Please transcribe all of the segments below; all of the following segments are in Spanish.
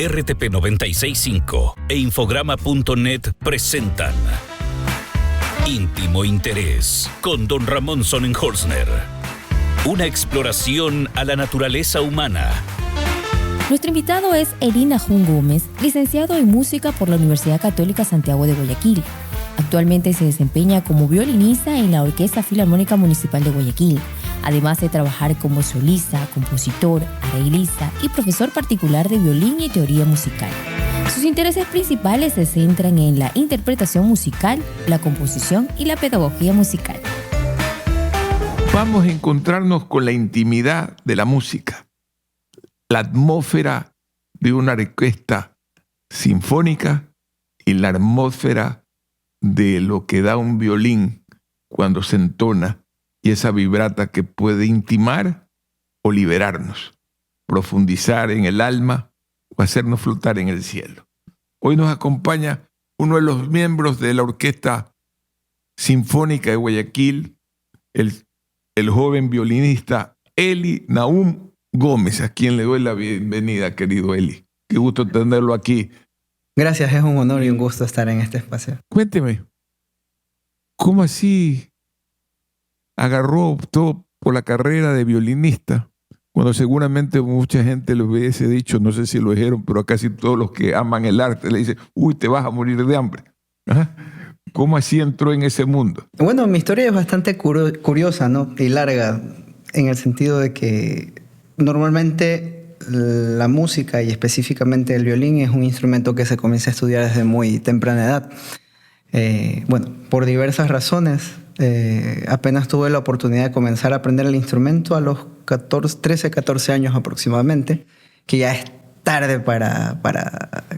RTP 965 e Infograma.net presentan Íntimo Interés con Don Ramón Sonnenholzner. Una exploración a la naturaleza humana. Nuestro invitado es Elí Nahum Gómez, licenciado en música por la Universidad Católica Santiago de Guayaquil. Actualmente se desempeña como violinista en la Orquesta Filarmónica Municipal de Guayaquil, además de trabajar como solista, compositor, arreglista y profesor particular de violín y teoría musical. Sus intereses principales se centran en la interpretación musical, la composición y la pedagogía musical. Vamos a encontrarnos con la intimidad de la música, la atmósfera de una orquesta sinfónica y la atmósfera de lo que da un violín cuando se entona y esa vibrata que puede intimar o liberarnos, profundizar en el alma o hacernos flotar en el cielo. Hoy nos acompaña uno de los miembros de la Orquesta Sinfónica de Guayaquil, el joven violinista Elí Nahum Gómez, a quien le doy la bienvenida, querido Elí. Qué gusto tenerlo aquí. Gracias, es un honor y un gusto estar en este espacio. Cuénteme, ¿cómo así optó por la carrera de violinista? Cuando seguramente mucha gente le hubiese dicho, no sé si lo dijeron, pero a casi todos los que aman el arte le dicen, uy, te vas a morir de hambre. ¿Ah? ¿Cómo así entró en ese mundo? Bueno, mi historia es bastante curiosa, ¿no? Y larga, en el sentido de que normalmente la música y específicamente el violín es un instrumento que se comienza a estudiar desde muy temprana edad. Bueno, por diversas razones, apenas tuve la oportunidad de comenzar a aprender el instrumento a los 13, 14 años aproximadamente, que ya es tarde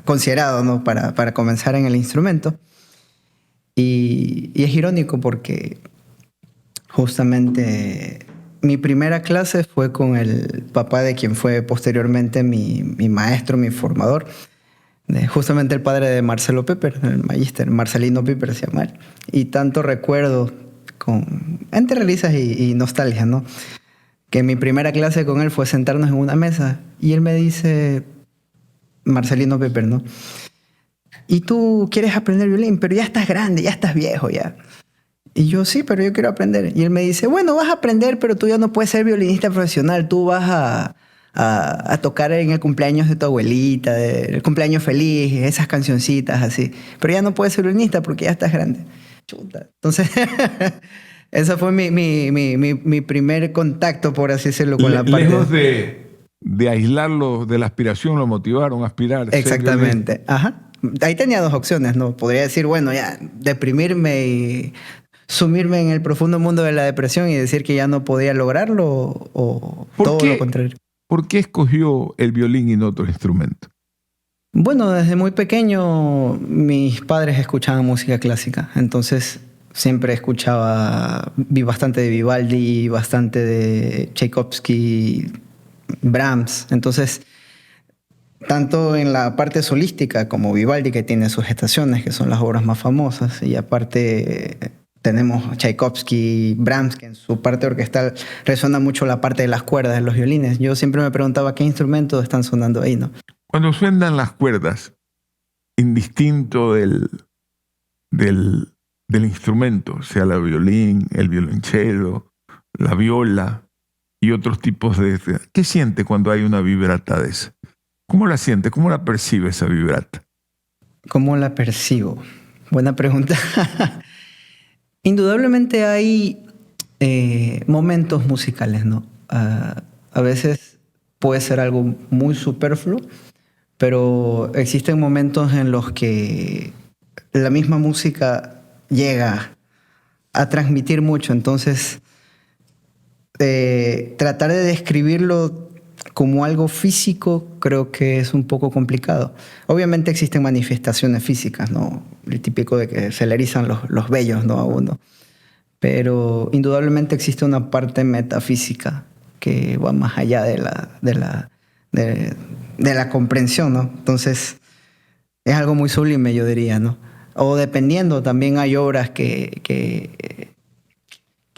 considerado, ¿no? para comenzar en el instrumento. Y es irónico porque justamente mi primera clase fue con el papá de quien fue posteriormente mi maestro, mi formador, justamente el padre de Marcelo Pepper, el magíster, Marcelino Pepper se llama él. Y tanto recuerdo entre risas y nostalgia, ¿no? Que mi primera clase con él fue sentarnos en una mesa y él me dice, Marcelino Pepper, ¿no? Y tú quieres aprender violín, pero ya estás grande, ya estás viejo ya. Y yo, sí, pero yo quiero aprender. Y él me dice, bueno, vas a aprender, pero tú ya no puedes ser violinista profesional. Tú vas a tocar en el cumpleaños de tu abuelita, el cumpleaños feliz, esas cancioncitas así. Pero ya no puedes ser violinista porque ya estás grande. Chuta. Entonces, ese fue mi primer contacto, por así decirlo, con la parte... Lejos de aislarlo de la aspiración, lo motivaron a aspirar. Exactamente. Ajá. Ahí tenía dos opciones, ¿no? Podría decir, bueno, ya, deprimirme y sumirme en el profundo mundo de la depresión y decir que ya no podía lograrlo, o todo lo contrario. ¿Por qué escogió el violín y no otro instrumento? Bueno, desde muy pequeño mis padres escuchaban música clásica, entonces siempre vi bastante de Vivaldi, bastante de Tchaikovsky, Brahms, entonces... Tanto en la parte solística como Vivaldi, que tiene sus estaciones, que son las obras más famosas, y aparte tenemos Tchaikovsky, Brahms, que en su parte orquestal resuena mucho la parte de las cuerdas de los violines. Yo siempre me preguntaba qué instrumentos están sonando ahí, ¿no? Cuando suenan las cuerdas, indistinto del instrumento, sea el violín, el violonchelo, la viola y otros tipos de... ¿Qué siente cuando hay una vibrata de esa? ¿Cómo la siente? ¿Cómo la percibe esa vibrata? ¿Cómo la percibo? Buena pregunta. Indudablemente hay momentos musicales, ¿no? A veces puede ser algo muy superfluo, pero existen momentos en los que la misma música llega a transmitir mucho. Entonces, tratar de describirlo como algo físico creo que es un poco complicado. Obviamente existen manifestaciones físicas, ¿no? El típico de que se le erizan los vellos, ¿no? A uno. Pero indudablemente existe una parte metafísica que va más allá de la comprensión, ¿no? Entonces es algo muy sublime, yo diría, ¿no? O dependiendo, también hay obras que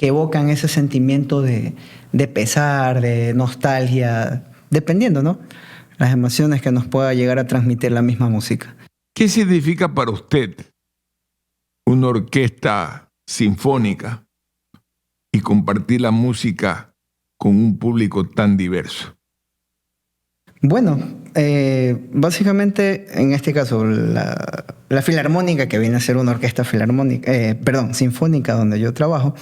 evocan ese sentimiento de pesar, de nostalgia, dependiendo, ¿no? las emociones que nos pueda llegar a transmitir la misma música. ¿Qué significa para usted una orquesta sinfónica y compartir la música con un público tan diverso? Bueno, básicamente en este caso la filarmónica, que viene a ser una orquesta sinfónica donde yo trabajo,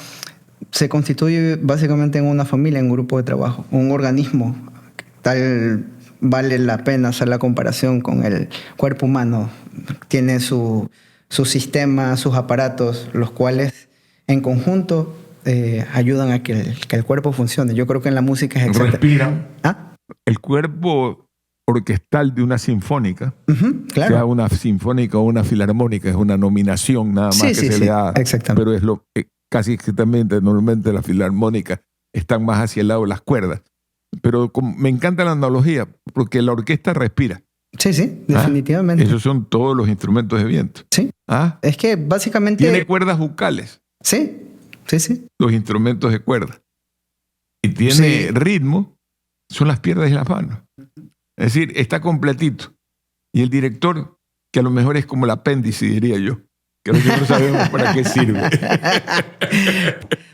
se constituye básicamente en una familia, en un grupo de trabajo, un organismo. Tal vale la pena hacer la comparación con el cuerpo humano. Tiene su sistema, sus aparatos, los cuales en conjunto ayudan a que el cuerpo funcione. Yo creo que en la música es exacto. Respiran. ¿Ah? El cuerpo orquestal de una sinfónica, claro. sea una sinfónica o una filarmónica, es una nominación nada más se le da. Exactamente. Pero es casi exactamente, normalmente las filarmónicas están más hacia el lado de las cuerdas. Pero me encanta la analogía, porque la orquesta respira. Sí, definitivamente. Esos son todos los instrumentos de viento. Sí. Es que básicamente... Tiene cuerdas bucales. Sí. Los instrumentos de cuerda. Y tiene ritmo, son las piernas y las manos. Es decir, está completito. Y el director, que a lo mejor es como el apéndice, diría yo, que nosotros no sabemos para qué sirve.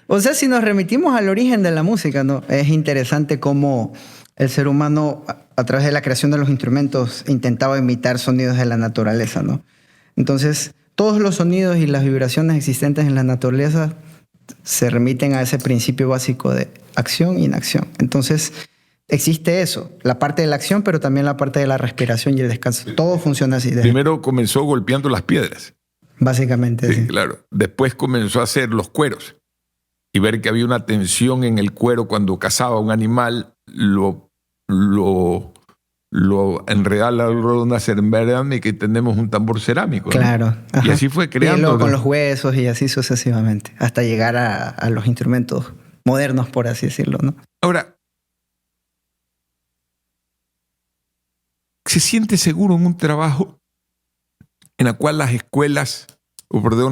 O sea, si nos remitimos al origen de la música, ¿no? Es interesante cómo el ser humano, a través de la creación de los instrumentos, intentaba imitar sonidos de la naturaleza, ¿no? Entonces, todos los sonidos y las vibraciones existentes en la naturaleza se remiten a ese principio básico de acción e inacción. Entonces, existe eso, la parte de la acción, pero también la parte de la respiración y el descanso. Todo funciona así. Primero comenzó golpeando las piedras. Básicamente, sí. Claro. Después comenzó a hacer los cueros y ver que había una tensión en el cuero cuando cazaba un animal, lo enredaba alrededor de una cerámica y que tenemos un tambor cerámico. Claro. ¿No? Y así fue creando. Y luego con los huesos y así sucesivamente, hasta llegar a los instrumentos modernos, por así decirlo, ¿no? Ahora, ¿se siente seguro en un trabajo en el cual las escuelas,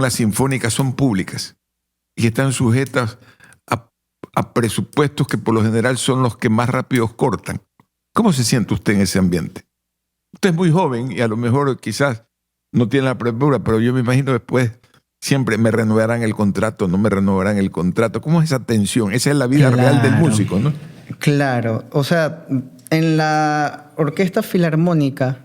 las sinfónicas son públicas y están sujetas a presupuestos que por lo general son los que más rápido cortan? ¿Cómo se siente usted en ese ambiente? Usted es muy joven y a lo mejor quizás no tiene la premura, pero yo me imagino después siempre me renovarán el contrato, no me renovarán el contrato. ¿Cómo es esa tensión? Esa es la vida real del músico, ¿no? Claro. O sea, en la orquesta filarmónica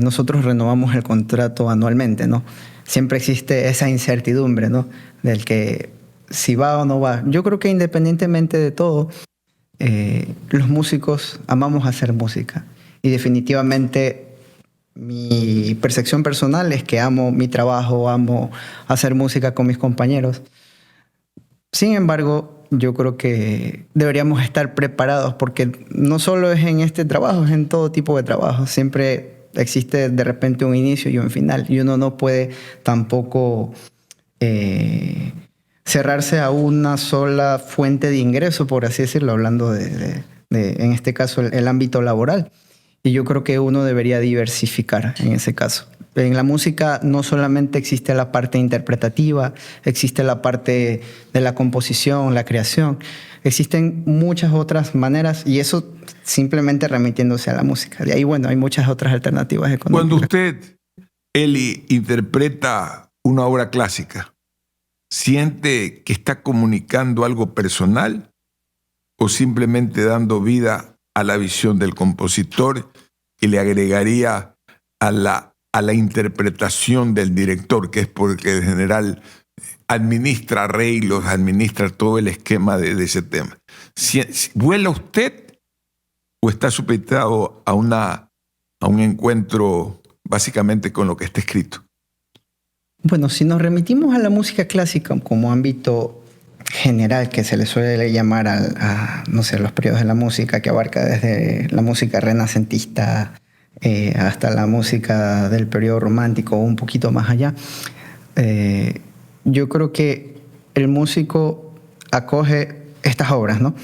nosotros renovamos el contrato anualmente, ¿no? Siempre existe esa incertidumbre, ¿no? Del que si va o no va. Yo creo que independientemente de todo, los músicos amamos hacer música. Y definitivamente mi percepción personal es que amo mi trabajo, amo hacer música con mis compañeros. Sin embargo, yo creo que deberíamos estar preparados, porque no solo es en este trabajo, es en todo tipo de trabajo. Siempre existe de repente un inicio y un final, y uno no puede tampoco cerrarse a una sola fuente de ingreso, por así decirlo, hablando de en este caso, el ámbito laboral. Y yo creo que uno debería diversificar en ese caso. En la música no solamente existe la parte interpretativa, existe la parte de la composición, la creación. Existen muchas otras maneras, y eso simplemente remitiéndose a la música. De ahí, bueno, hay muchas otras alternativas económicas. Cuando usted, Eli, interpreta una obra clásica, ¿siente que está comunicando algo personal o simplemente dando vida a la visión del compositor y le agregaría a la interpretación del director, que es porque en general administra arreglos, administra todo el esquema de ese tema? ¿Vuela usted o está supeditado a un encuentro básicamente con lo que está escrito? Bueno, si nos remitimos a la música clásica como ámbito general, que se le suele llamar a los periodos de la música, que abarca desde la música renacentista hasta la música del periodo romántico o un poquito más allá, yo creo que el músico acoge estas obras, ¿no?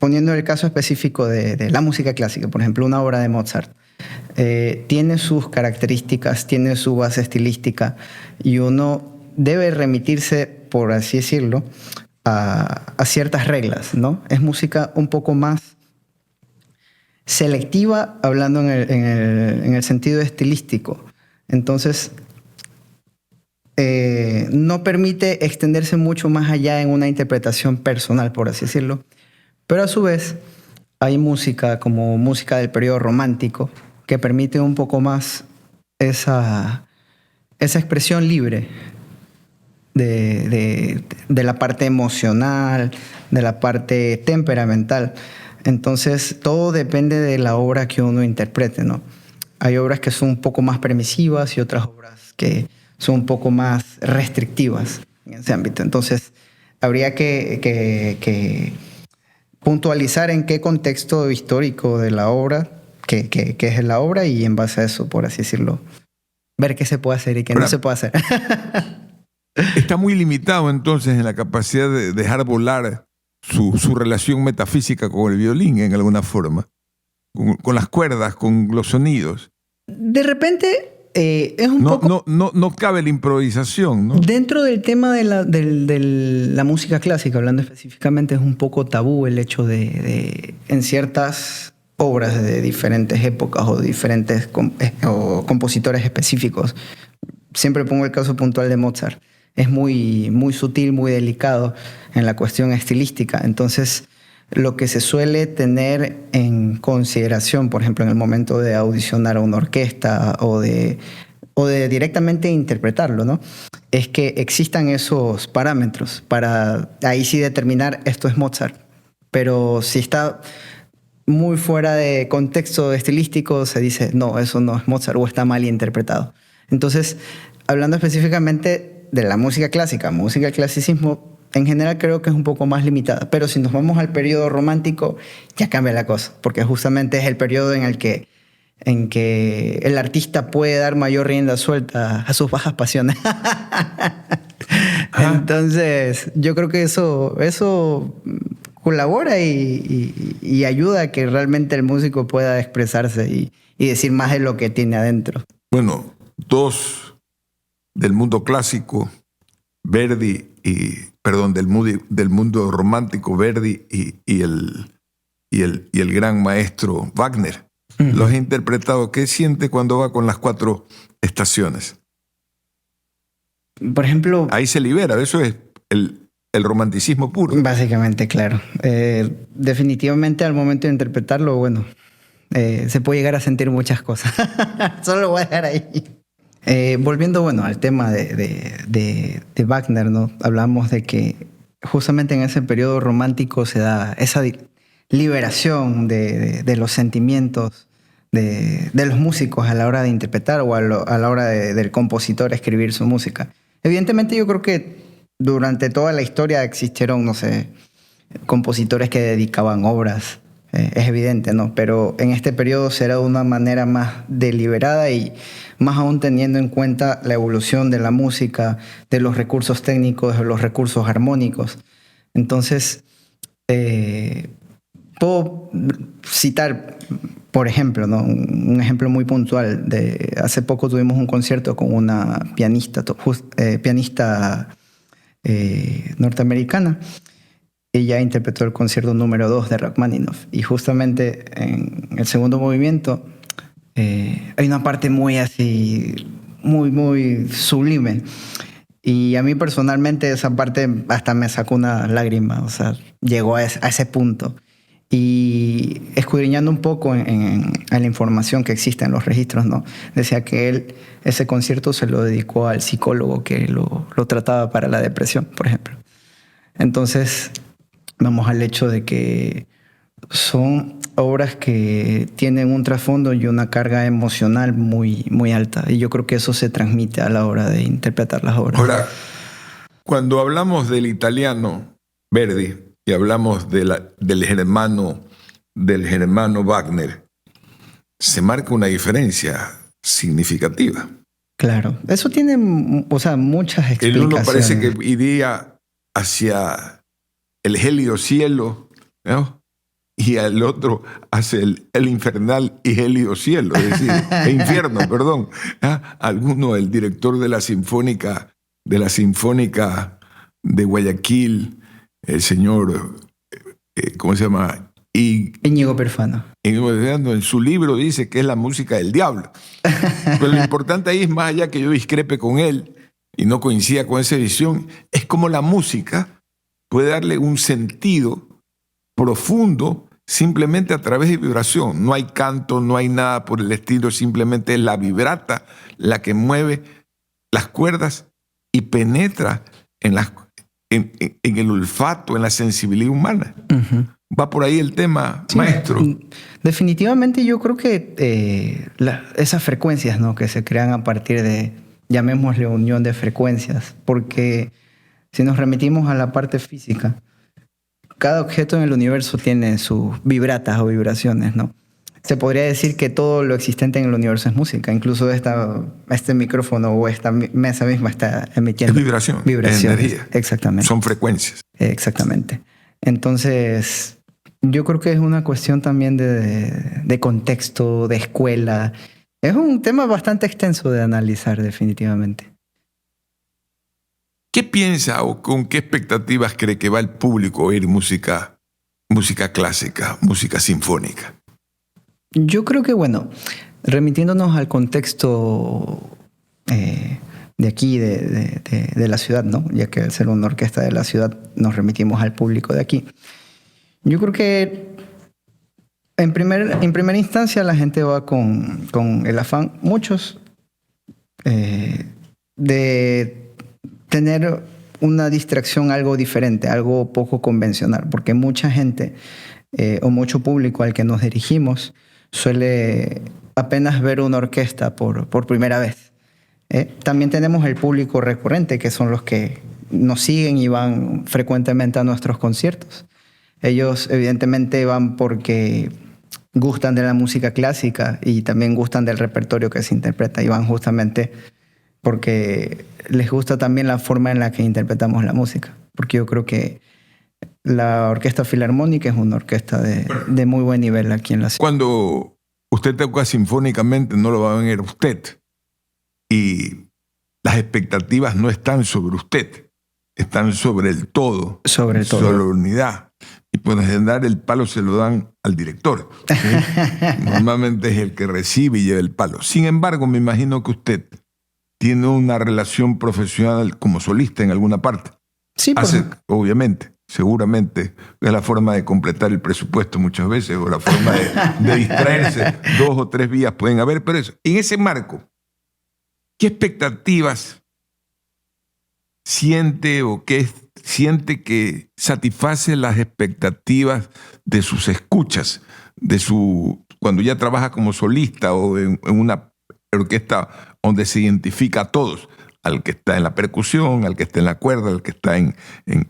Poniendo el caso específico de la música clásica, por ejemplo, una obra de Mozart, tiene sus características, tiene su base estilística, y uno debe remitirse, por así decirlo, a ciertas reglas, ¿no? Es música un poco más selectiva hablando en el sentido estilístico. Entonces, no permite extenderse mucho más allá en una interpretación personal, por así decirlo. Pero a su vez, hay música como música del periodo romántico que permite un poco más esa expresión libre de la parte emocional, de la parte temperamental. Entonces, todo depende de la obra que uno interprete, ¿no? Hay obras que son un poco más permisivas y otras obras que son un poco más restrictivas en ese ámbito. Entonces, habría que puntualizar en qué contexto histórico de la obra, qué es la obra, y en base a eso, por así decirlo, ver qué se puede hacer y qué no se puede hacer. Está muy limitado entonces en la capacidad de dejar volar su relación metafísica con el violín en alguna forma, con las cuerdas, con los sonidos. De repente es un poco... No cabe la improvisación, ¿no? Dentro del tema de la música clásica, hablando específicamente, es un poco tabú el hecho de en ciertas obras de diferentes épocas o diferentes compositores específicos. Siempre pongo el caso puntual de Mozart. Es muy, muy sutil, muy delicado en la cuestión estilística. Entonces, lo que se suele tener en consideración, por ejemplo, en el momento de audicionar a una orquesta o de directamente interpretarlo, ¿no?, es que existan esos parámetros para ahí sí determinar esto es Mozart. Pero si está muy fuera de contexto estilístico, se dice, no, eso no es Mozart o está mal interpretado. Entonces, hablando específicamente de la música clásica, música del clasicismo, en general creo que es un poco más limitada. Pero si nos vamos al periodo romántico, ya cambia la cosa, porque justamente es el periodo en que el artista puede dar mayor rienda suelta a sus bajas pasiones. Entonces, yo creo que eso colabora y ayuda a que realmente el músico pueda expresarse y decir más de lo que tiene adentro. Bueno, dos del mundo clásico, Verdi del mundo romántico, Verdi y el gran maestro Wagner. Uh-huh. Los he interpretado. ¿Qué siente cuando va con las 4 estaciones? Por ejemplo... Ahí se libera, eso es el romanticismo puro. Básicamente, claro. Definitivamente al momento de interpretarlo, bueno, se puede llegar a sentir muchas cosas. Solo lo voy a dejar ahí. Volviendo, bueno, al tema de Wagner, ¿no? Hablamos de que justamente en ese periodo romántico se da esa liberación de los sentimientos de los músicos a la hora de interpretar o a la hora del compositor escribir su música. Evidentemente yo creo que durante toda la historia existieron, no sé, compositores que dedicaban obras, es evidente, ¿no? Pero en este periodo será de una manera más deliberada y más aún teniendo en cuenta la evolución de la música, de los recursos técnicos, de los recursos armónicos. Entonces, puedo citar, por ejemplo, ¿no?, un ejemplo muy puntual. Hace poco tuvimos un concierto con una pianista norteamericana. Ella interpretó el concierto número 2 de Rachmaninoff y justamente en el segundo movimiento hay una parte muy así, muy, muy sublime. Y a mí personalmente esa parte hasta me sacó una lágrima, o sea, llegó a ese punto. Y escudriñando un poco en la información que existe en los registros, ¿no?, decía que él ese concierto se lo dedicó al psicólogo que lo trataba para la depresión, por ejemplo. Entonces, vamos al hecho de que son obras que tienen un trasfondo y una carga emocional muy, muy alta. Y yo creo que eso se transmite a la hora de interpretar las obras. Ahora, cuando hablamos del italiano Verdi y hablamos del germano Wagner, se marca una diferencia significativa. Claro, eso tiene, o sea, muchas explicaciones. El uno parece que iría hacia el helio cielo, ¿no?, y al otro hace el infernal y helio cielo, es decir, el infierno, perdón. Alguno, el director de la Sinfónica de Guayaquil, el señor, ¿cómo se llama? Y Íñigo Perfano. en su libro dice que es la música del diablo. Pero lo importante ahí es, más allá que yo discrepe con él y no coincida con esa visión, es como la música puede darle un sentido profundo simplemente a través de vibración. No hay canto, no hay nada por el estilo, simplemente es la vibrata la que mueve las cuerdas y penetra en el olfato, en la sensibilidad humana. Uh-huh. Va por ahí el tema, sí, maestro. Definitivamente yo creo que esas frecuencias, ¿no?, que se crean a partir de, llamémosle, unión de frecuencias, porque si nos remitimos a la parte física, cada objeto en el universo tiene sus vibratas o vibraciones, ¿no? Se podría decir que todo lo existente en el universo es música. Incluso este micrófono o esta mesa misma está emitiendo vibración, vibraciones. Es energía. Exactamente. Son frecuencias. Exactamente. Entonces, yo creo que es una cuestión también de contexto, de escuela. Es un tema bastante extenso de analizar, definitivamente. ¿Qué piensa o con qué expectativas cree que va el público a oír música clásica, música sinfónica? Yo creo que, bueno, remitiéndonos al contexto de aquí, de la ciudad, ¿no?, ya que al ser una orquesta de la ciudad nos remitimos al público de aquí. Yo creo que en primera instancia la gente va con el afán, muchos, de tener una distracción algo diferente, algo poco convencional, porque mucha gente o mucho público al que nos dirigimos suele apenas ver una orquesta por primera vez. También tenemos el público recurrente, que son los que nos siguen y van frecuentemente a nuestros conciertos. Ellos evidentemente van porque gustan de la música clásica y también gustan del repertorio que se interpreta, y van justamente porque les gusta también la forma en la que interpretamos la música. Porque yo creo que la Orquesta Filarmónica es una orquesta de muy buen nivel aquí en la ciudad. Cuando usted toca sinfónicamente, no lo va a ver usted. Y las expectativas no están sobre usted, están sobre el todo. Sobre el todo. Sobre la unidad. Y por lo general el palo se lo dan al director, ¿sí? Normalmente es el que recibe y lleva el palo. Sin embargo, me imagino que usted tiene una relación profesional como solista en alguna parte. Sí, obviamente, seguramente es la forma de completar el presupuesto muchas veces, o la forma de distraerse. 2 o 3 vías pueden haber, pero eso, en ese marco, ¿qué expectativas siente o qué siente que satisface las expectativas de sus escuchas, cuando ya trabaja como solista o en una orquesta donde se identifica a todos, al que está en la percusión, al que está en la cuerda, al que está en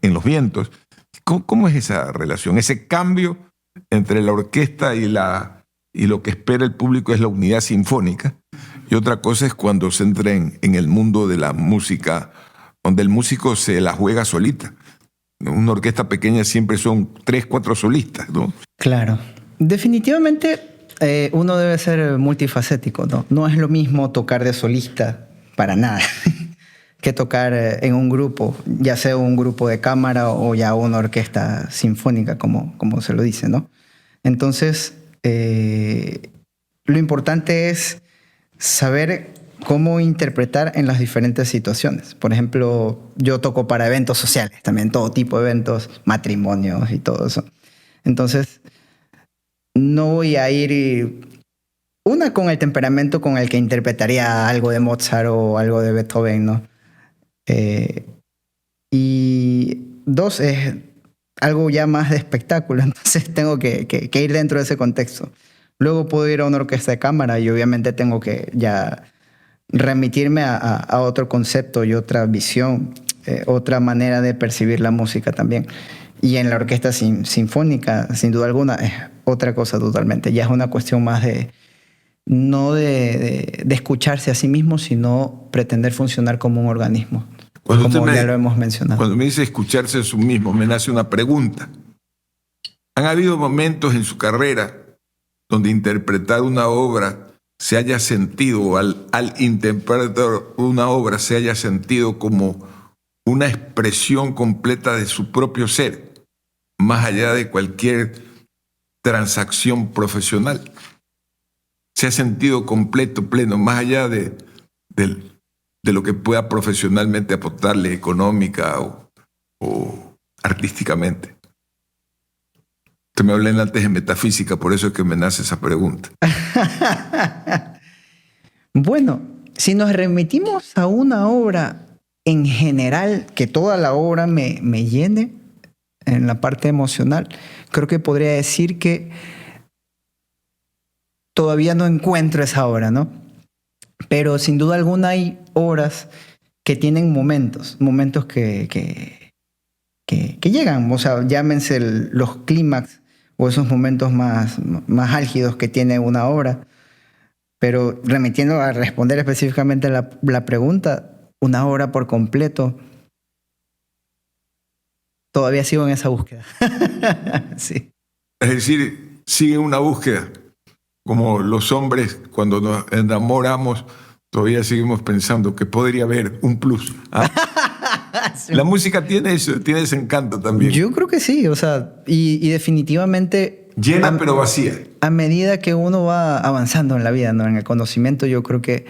los vientos? ¿Cómo es esa relación? Ese cambio entre la orquesta y lo que espera el público es la unidad sinfónica. Y otra cosa es cuando se entra en el mundo de la música, donde el músico se la juega solita. Una orquesta pequeña siempre son 3, 4 solistas, ¿no? Claro. Definitivamente uno debe ser multifacético, ¿no? No es lo mismo tocar de solista, para nada, que tocar en un grupo, ya sea un grupo de cámara o ya una orquesta sinfónica, como se lo dice, ¿no? Entonces, lo importante es saber cómo interpretar en las diferentes situaciones. Por ejemplo, yo toco para eventos sociales, también todo tipo de eventos, matrimonios y todo eso. Entonces, no voy a ir con el temperamento con el que interpretaría algo de Mozart o algo de Beethoven, ¿no? Y 2, es algo ya más de espectáculo, entonces tengo que ir dentro de ese contexto. Luego puedo ir a una orquesta de cámara y obviamente tengo que ya remitirme a otro concepto y otra visión, otra manera de percibir la música también. Y en la orquesta sinfónica, sin duda alguna, es otra cosa totalmente. Ya es una cuestión más no de escucharse a sí mismo, sino pretender funcionar como un organismo, como ya lo hemos mencionado. Cuando me dice escucharse a sí mismo, me nace una pregunta. ¿Han habido momentos en su carrera donde interpretar una obra se haya sentido, o al interpretar una obra se haya sentido como una expresión completa de su propio ser, más allá de cualquier transacción profesional. Se ha sentido completo, pleno, más allá de lo que pueda profesionalmente aportarle económica o artísticamente. Usted me habló antes de metafísica, por eso es que me nace esa pregunta. Bueno, si nos remitimos a una obra en general, que toda la obra me llene en la parte emocional, creo que podría decir que todavía no encuentro esa obra, ¿no? Pero sin duda alguna hay obras que tienen momentos que llegan, o sea, llámense los clímax o esos momentos más álgidos que tiene una obra. Pero remitiendo a responder específicamente la pregunta, una obra por completo, todavía sigo en esa búsqueda. Sí. Es decir, sigue una búsqueda. Como los hombres, cuando nos enamoramos, todavía seguimos pensando que podría haber un plus. ¿Ah? Sí. La música tiene eso, tiene ese encanto también. Yo creo que sí, o sea, y definitivamente... Llena pero vacía. A medida que uno va avanzando en la vida, ¿no? En el conocimiento, yo creo que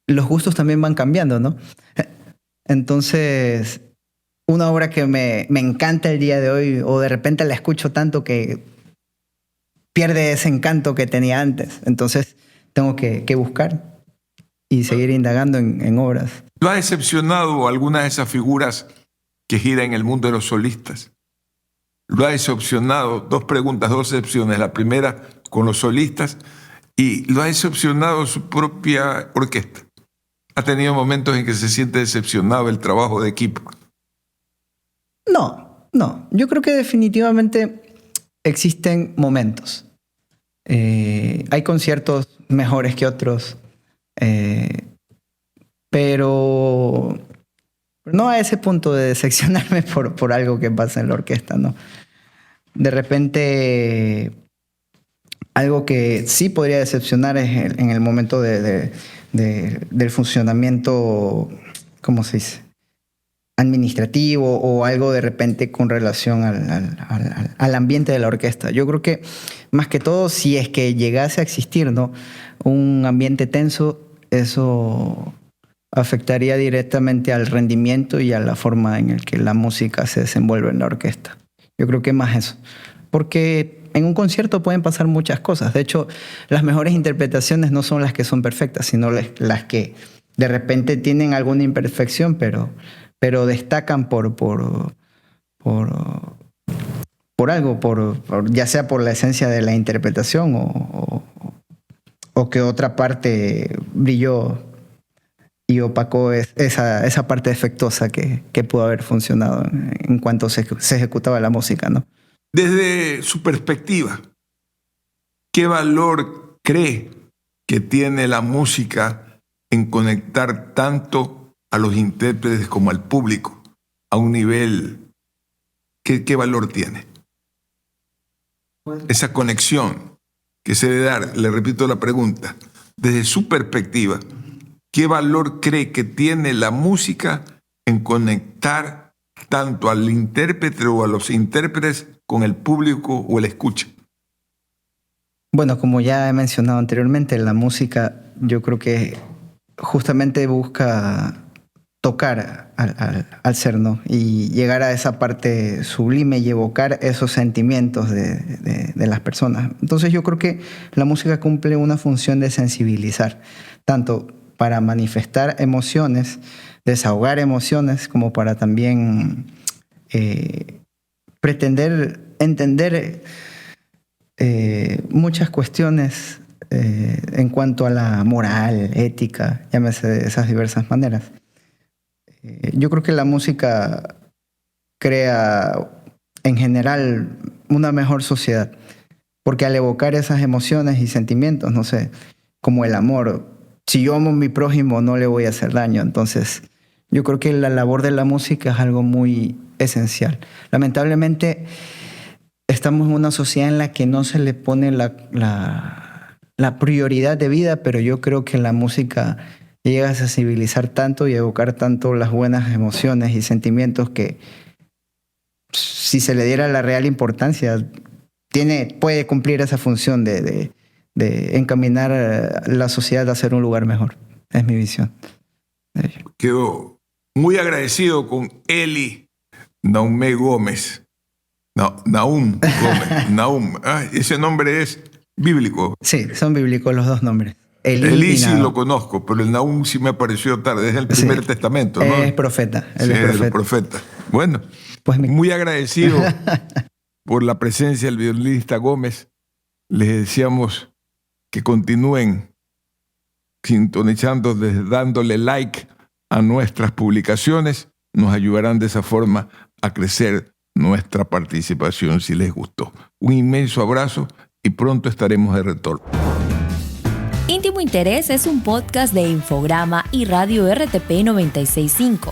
los gustos también van cambiando, ¿no? Entonces, una obra que me encanta el día de hoy, o de repente la escucho tanto que pierde ese encanto que tenía antes. Entonces, tengo que buscar y seguir indagando en obras. ¿Lo ha decepcionado alguna de esas figuras que gira en el mundo de los solistas? ¿Lo ha decepcionado? Dos preguntas, dos excepciones. La primera con los solistas, y lo ha decepcionado su propia orquesta. ¿Ha tenido momentos en que se siente decepcionado el trabajo de equipo? No. Yo creo que definitivamente existen momentos. Hay conciertos mejores que otros, pero no a ese punto de decepcionarme por algo que pasa en la orquesta, ¿no? De repente, algo que sí podría decepcionar es en el momento del funcionamiento, ¿cómo se dice?, administrativo, o algo de repente con relación al ambiente de la orquesta. Yo creo que más que todo, si es que llegase a existir, ¿no?, un ambiente tenso, eso afectaría directamente al rendimiento y a la forma en la que la música se desenvuelve en la orquesta. Yo creo que más eso. Porque en un concierto pueden pasar muchas cosas. De hecho, las mejores interpretaciones no son las que son perfectas, sino las que de repente tienen alguna imperfección, pero destacan por algo, ya sea por la esencia de la interpretación o que otra parte brilló y opacó esa parte defectuosa que pudo haber funcionado en cuanto se ejecutaba la música, ¿no? Desde su perspectiva, ¿qué valor cree que tiene la música en conectar tanto a los intérpretes como al público a un nivel? ¿Qué valor tiene? Esa conexión que se debe dar, le repito la pregunta, desde su perspectiva, ¿qué valor cree que tiene la música en conectar tanto al intérprete o a los intérpretes con el público o el escucha? Bueno, como ya he mencionado anteriormente, la música yo creo que justamente busca tocar al ser, ¿no? Y llegar a esa parte sublime y evocar esos sentimientos de las personas. Entonces yo creo que la música cumple una función de sensibilizar, tanto para manifestar emociones, desahogar emociones, como para también pretender entender muchas cuestiones en cuanto a la moral, ética, llámese de esas diversas maneras. Yo creo que la música crea en general una mejor sociedad, porque al evocar esas emociones y sentimientos, no sé, como el amor, si yo amo a mi prójimo no le voy a hacer daño. Entonces yo creo que la labor de la música es algo muy esencial. Lamentablemente estamos en una sociedad en la que no se le pone la prioridad de vida, pero yo creo que la música llega a sensibilizar tanto y a evocar tanto las buenas emociones y sentimientos que si se le diera la real importancia, puede cumplir esa función de encaminar a la sociedad a ser un lugar mejor. Es mi visión. Quedo muy agradecido con Eli Naumé Gómez. Nahum Gómez. Nahum. Ese nombre es bíblico. Sí, son bíblicos los dos nombres. Eli sí lo conozco, pero el Nahum sí me apareció tarde. Es el primer testamento, ¿no? Es profeta. Él es el profeta. Bueno, pues muy agradecido por la presencia del violinista Gómez. Les deseamos que continúen sintonizando, dándole like a nuestras publicaciones. Nos ayudarán de esa forma a crecer nuestra participación si les gustó. Un inmenso abrazo y pronto estaremos de retorno. Íntimo Interés es un podcast de Infograma y Radio RTP 96.5.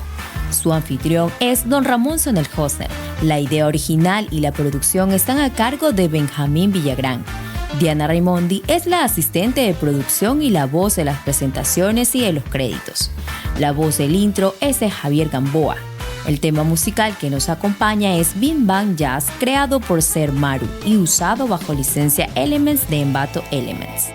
Su anfitrión es Don Ramón Sonnenhosner. La idea original y la producción están a cargo de Benjamín Villagrán. Diana Raimondi es la asistente de producción y la voz de las presentaciones y de los créditos. La voz del intro es de Javier Gamboa. El tema musical que nos acompaña es Bim Bang Jazz, creado por Ser Maru y usado bajo licencia Elements de Envato Elements.